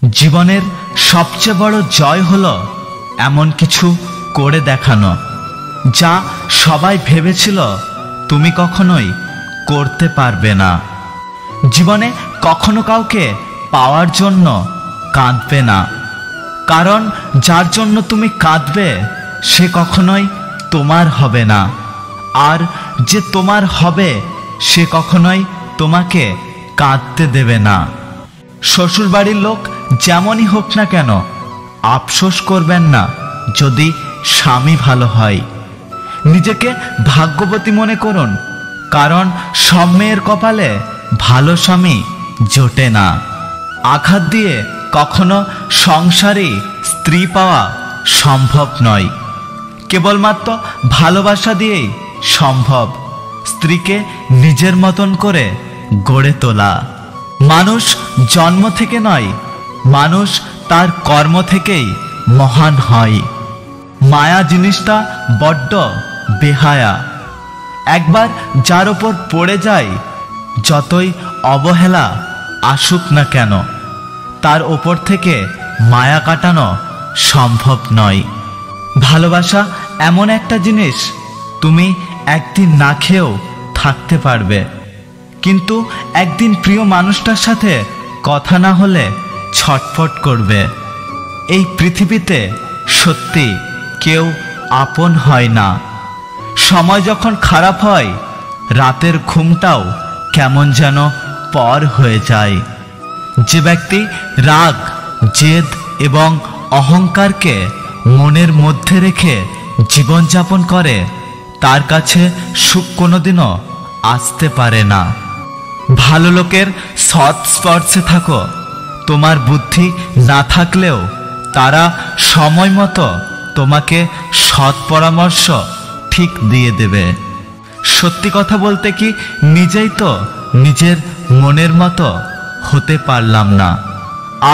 জীবনের সবচেয়ে বড় জয় হলো এমন কিছু করে দেখানো যা সবাই ভেবেছিল তুমি কখনোই করতে পারবে না। জীবনে কখনো কাউকে পাওয়ার জন্য কাঁদবে না, কারণ যার জন্য তুমি কাঁদবে সে কখনোই তোমার হবে না, আর যে তোমার হবে সে কখনোই তোমাকে কাঁদতে দেবে না। শ্বশুরবাড়ির লোক যেমনই হোক না কেন আফসোস করবেন না যদি স্বামী ভালো হয়। নিজেকে ভাগ্যবতী মনে করুন, কারণ সব মেয়ের কপালে ভালো স্বামী জোটে না। আঘাত দিয়ে কখনো সংসারী স্ত্রী পাওয়া সম্ভব নয়, কেবলমাত্র ভালোবাসা দিয়েই সম্ভব স্ত্রীকে নিজের মতন করে গড়ে তোলা। মানুষ জন্ম থেকে নয়, মানুষ তার কর্ম থেকেই মহান হয়। মায়া জিনিসটা বড্ড বেহায়া। একবার যার ওপর পড়ে যায়, যতই অবহেলা আসুক না কেন তার ওপর থেকে মায়া কাটানো সম্ভব নয়। ভালোবাসা এমন একটা জিনিস তুমি একদিন না খেয়েও থাকতে পারবে, কিন্তু একদিন প্রিয় মানুষটার সাথে কথা না হলে ছটফট করবে। এই পৃথিবীতে সত্যি কেউ আপন হয় না। সময় যখন খারাপ হয়, রাতের ঘুমটাও কেমন যেন পর হয়ে যায়। যে ব্যক্তি রাগ, জেদ এবং অহংকারকে মনের মধ্যে রেখে জীবনযাপন করে তার কাছে সুখ কোনোদিনও আসতে পারে না। ভালো লোকের সৎ স্পর্শে থাকো, তোমার বুদ্ধি না থাকলেও তারা সময় মতো তোমাকে সৎ পরামর্শ ঠিক দিয়ে দেবে। সত্যি কথা বলতে কি, নিজেই তো নিজের মনের মতো হতে পারলাম না,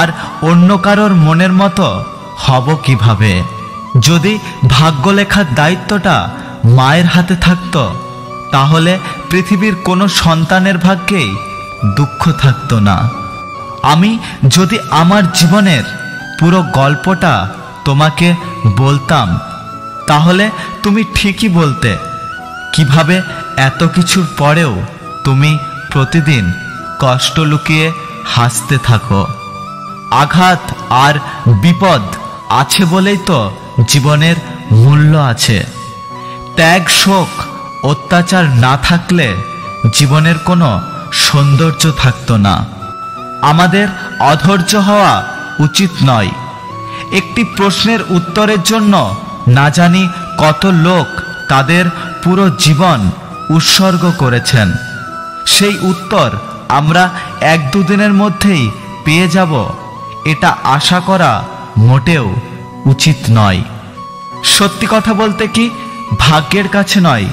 আর অন্য কারোর মনের মতো হব কিভাবে? যদি ভাগ্য লেখার দায়িত্বটা মায়ের হাতে থাকতো, তাহলে পৃথিবীর কোনো সন্তানের ভাগ্যেই দুঃখ থাকতো না। আমি যদি আমার জীবনের পুরো গল্পটা তোমাকে বলতাম, তাহলে তুমি ঠিকই বলতে কিভাবে এত কিছুর পরেও তুমি প্রতিদিন কষ্ট লুকিয়ে হাসতে থাকো। আঘাত আর বিপদ আছে বলেই তো জীবনের মূল্য আছে। ত্যাগ, শোক, অত্যাচার না থাকলে জীবনের কোনো সৌন্দর্য থাকতো না। আমাদের অধৈর্য হওয়া উচিত নয়। একটি প্রশ্নের উত্তরের জন্য না জানি কত লোক তাদের পুরো জীবন উৎসর্গ করেছেন। সেই উত্তর আমরা এক দুদিনের মধ্যেই পেয়ে যাব, এটা আশা করা মোটেও উচিত নয়। সত্যি কথা বলতে কি, ভাগ্যের কাছে নয়,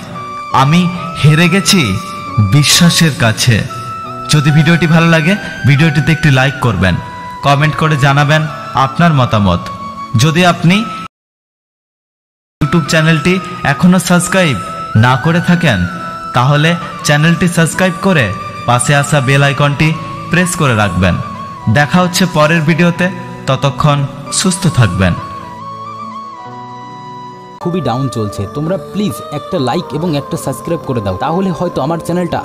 আমি হেরে গেছি বিশ্বাসের কাছে। যদি ভিডিওটি ভালো লাগে, ভিডিওটিতে একটি লাইক করবেন, কমেন্ট করে জানাবেন আপনার মতামত। যদি আপনি ইউটিউব চ্যানেলটি এখনো সাবস্ক্রাইব না করে থাকেন, তাহলে চ্যানেলটি সাবস্ক্রাইব করে পাশে আসা বেল আইকনটি প্রেস করে রাখবেন। দেখা হচ্ছে পরের ভিডিওতে, ততক্ষণ সুস্থ থাকবেন। খুবই ডাউন চলছে, তোমরা প্লিজ একটা লাইক এবং একটা সাবস্ক্রাইব করে দাও, তাহলে হয়তো আমার চ্যানেলটা